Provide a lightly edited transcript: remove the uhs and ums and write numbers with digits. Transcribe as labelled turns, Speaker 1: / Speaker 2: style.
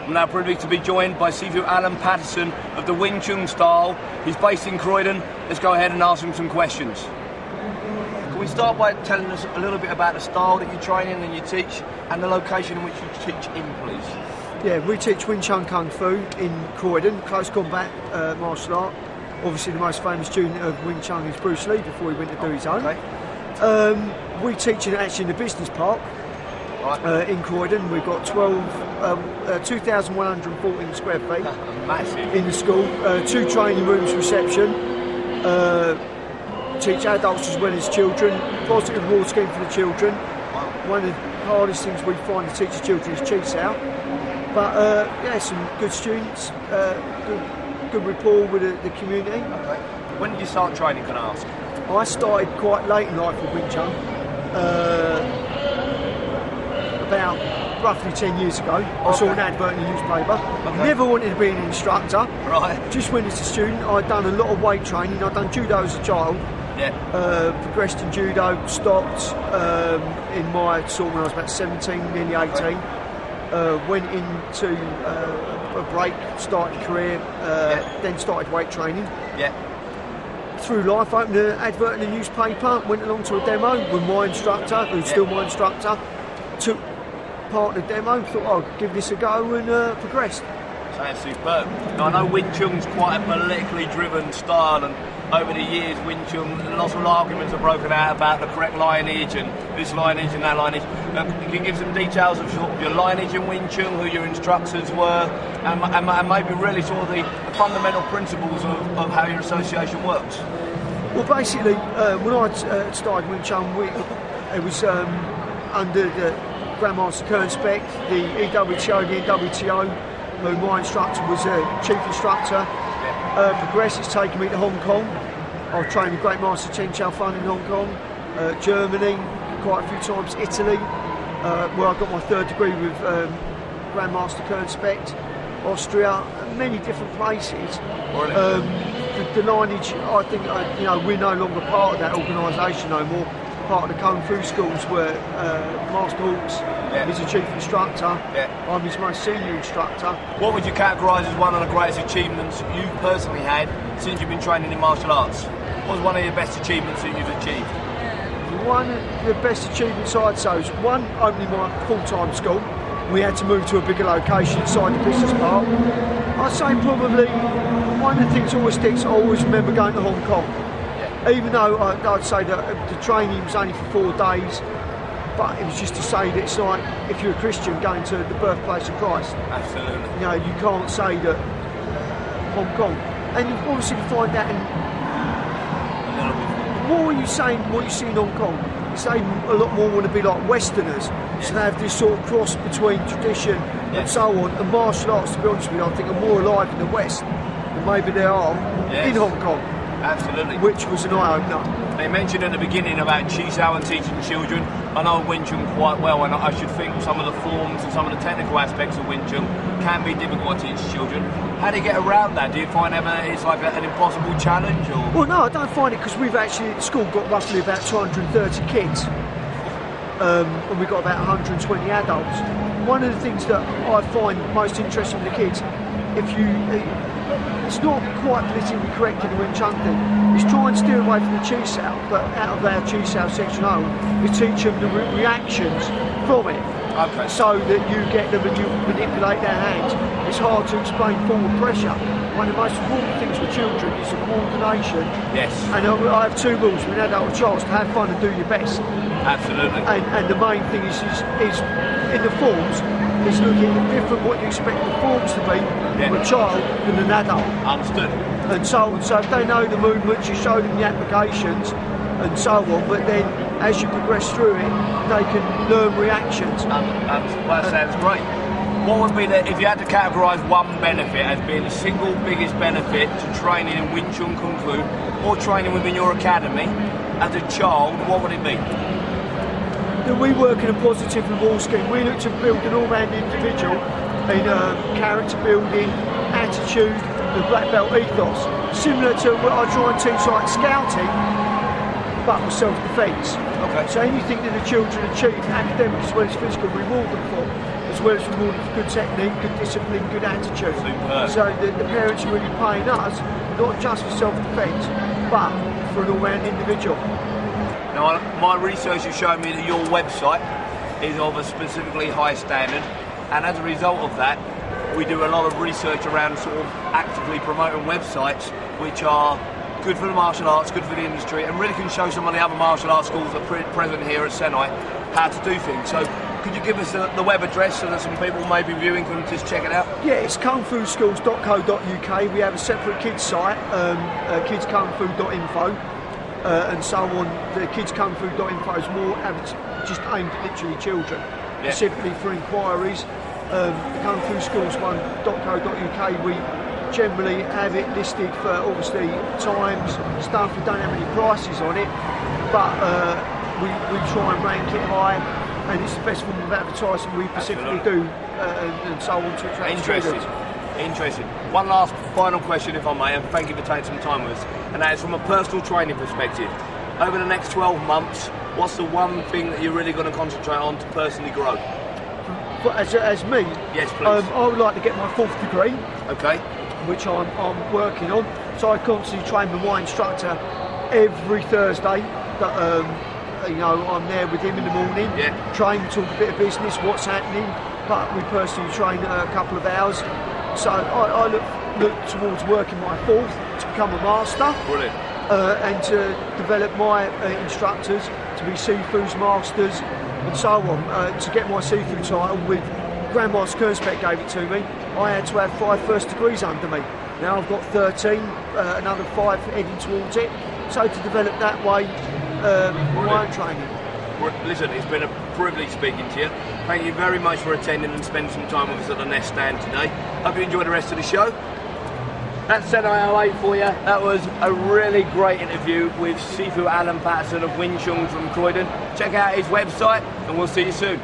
Speaker 1: I'm now privileged to be joined by Sifu Allan Patterson of the Wing Chun style. He's based in Croydon. Let's go ahead and ask him some questions. Can we start by telling us a little bit about the style that you train in and you teach, and the location in which you teach in, please?
Speaker 2: Yeah, we teach Wing Chun Kung Fu in Croydon, close combat martial art. Obviously the most famous student of Wing Chun is Bruce Lee before he went to do his own. Okay. We teach actually in the business park in Croydon. We've got 2,114 square feet
Speaker 1: Massive.
Speaker 2: In the school, 2 training rooms, reception, teach adults as well as children, positive reward scheme for the children. One of the hardest things we find to teach the children is Chi Sao. But yeah, some good students, good rapport with the community.
Speaker 1: Okay. When did you start training, can I ask?
Speaker 2: I started quite late in life with Wing Chun, about roughly 10 years ago. I saw an advert in the newspaper. Okay. Never wanted to be an instructor.
Speaker 1: Right.
Speaker 2: Just when as a student, I'd done a lot of weight training. I'd done judo as a child.
Speaker 1: Yeah.
Speaker 2: Progressed in judo, stopped in my sort when I was about 17, nearly 18. Went into a break, started career, then started weight training.
Speaker 1: Yeah.
Speaker 2: Through life, opened an advert in the newspaper, went along to a demo with my instructor, who's still my instructor, took part in the demo, thought I'd give this a go and progressed.
Speaker 1: Sounds superb. Now, I know Wing Chun's quite a politically driven style, and over the years Wing Chun, lots of arguments are broken out about the correct lineage and this lineage and that lineage. You can give some details of your lineage in Wing Chun, who your instructors were, and maybe really sort of the fundamental principles of how your association works.
Speaker 2: Well, basically, when I started Wing Chun, it was under the Grandmaster Kern Spec, the EWTO, the NWTO, who my instructor was a chief instructor. Progress has taken me to Hong Kong. I've trained with Great Master Chen Xiaofan in Hong Kong, Germany, quite a few times, Italy, where I got my 3rd degree with Grandmaster Kern Spec, Austria, many different places. The lineage, I think, we're no longer part of that organisation no more. Part of the Kung Fu schools where Master Hawks is a chief instructor. I'm his most senior instructor.
Speaker 1: What would you categorise as one of the greatest achievements you've personally had since you've been training in martial arts? What was one of your best achievements that you've achieved?
Speaker 2: One of the best achievements I'd say was one, opening my full-time school. We had to move to a bigger location inside the business park. I'd say probably one of the things that always sticks, I always remember going to Hong Kong. Even though I'd say that the training was only for 4 days, but it was just to say that it's like if you're a Christian going to the birthplace of Christ.
Speaker 1: Absolutely.
Speaker 2: You can't say that Hong Kong. And obviously you find that in... What are you saying, what you see in Hong Kong? It's they a lot more want to be like Westerners. So they have this sort of cross between tradition and so on. And martial arts, to be honest with you, I think are more alive in the West than maybe they are in Hong Kong.
Speaker 1: Absolutely.
Speaker 2: Which was an eye-opener.
Speaker 1: They mentioned at the beginning about Chi Sao and teaching children. I know Wing Chun quite well, and I should think some of the forms and some of the technical aspects of Wing Chun can be difficult to teach children. How do you get around that? Do you find it's like an impossible challenge? Or?
Speaker 2: Well, no, I don't find it, because we've actually at school got roughly about 230 kids. And we've got about 120 adults. One of the things that I find most interesting with the kids, it's not quite politically correct in the Wing Chun thing. It's try and steer away from the Chi Sao, but out of our Chi Sao section O, we teach them the reactions from it.
Speaker 1: Okay.
Speaker 2: So that you get them and you manipulate their hands. It's hard to explain forward pressure. One of the most important things for children is the coordination.
Speaker 1: Yes.
Speaker 2: And I have 2 rules with an adult child: to have fun and do your best.
Speaker 1: Absolutely.
Speaker 2: And the main thing is in the forms, is looking at different what you expect the forms to be from a child than an adult.
Speaker 1: Understood.
Speaker 2: And so if they know the movements, you show them the applications and so on, but then as you progress through it, they can learn reactions.
Speaker 1: That sounds great. What would be if you had to categorise one benefit as being the single biggest benefit to training in Wing Chun Kung Fu or training within your academy as a child, what would it be?
Speaker 2: That we work in a positive reward scheme. We look to build an all-round individual in character building, attitude, the black belt ethos. Similar to what I try and teach like scouting, but with self-defence.
Speaker 1: Okay.
Speaker 2: So anything that the children achieve, academic as well as physical, reward them for, as well as rewarded for good technique, good discipline, good attitude.
Speaker 1: Superb.
Speaker 2: So the parents are really paying us, not just for self-defence, but for an all-round individual.
Speaker 1: Now, my research has shown me that your website is of a specifically high standard, and as a result of that, we do a lot of research around sort of actively promoting websites which are good for the martial arts, good for the industry, and really can show some of the other martial arts schools that are present here at Seni how to do things. So could you give us the web address so that some people may be viewing can just check it out?
Speaker 2: Yeah, it's kungfuschools.co.uk. We have a separate kids site, kidskungfu.info, and so on. The kidskungfu.info is more just aimed at literally children, specifically for inquiries. kungfuschools1.co.uk, we generally have it listed for obviously times, stuff. We don't have any prices on it, but we try and rank it high, and it's the best form of advertising we specifically do, and so on, to attract students.
Speaker 1: Interesting. One last final question, if I may, and thank you for taking some time with us, and that is from a personal training perspective. Over the next 12 months, what's the one thing that you're really going to concentrate on to personally grow?
Speaker 2: As me?
Speaker 1: Yes, please.
Speaker 2: I would like to get my 4th degree.
Speaker 1: Okay.
Speaker 2: Which I'm working on. So I constantly train with my instructor every Thursday. I'm there with him in the morning.
Speaker 1: Yeah.
Speaker 2: Train, talk a bit of business, what's happening. But we personally train a couple of hours. So I look towards working my 4th to become a master.
Speaker 1: Brilliant.
Speaker 2: And to develop my instructors to be Sifu's masters and so on. To get my Sifu title with Grandmaster Kernspect gave it to me. I had to have 5 first degrees under me. Now I've got 13, another 5 heading towards it. So to develop that way, my own training.
Speaker 1: Listen, it's been a privilege speaking to you. Thank you very much for attending and spending some time with us at the Nest stand today. Hope you enjoy the rest of the show. That's Seni 08 for you. That was a really great interview with Sifu Allan Patterson of Wing Chun from Croydon. Check out his website and we'll see you soon.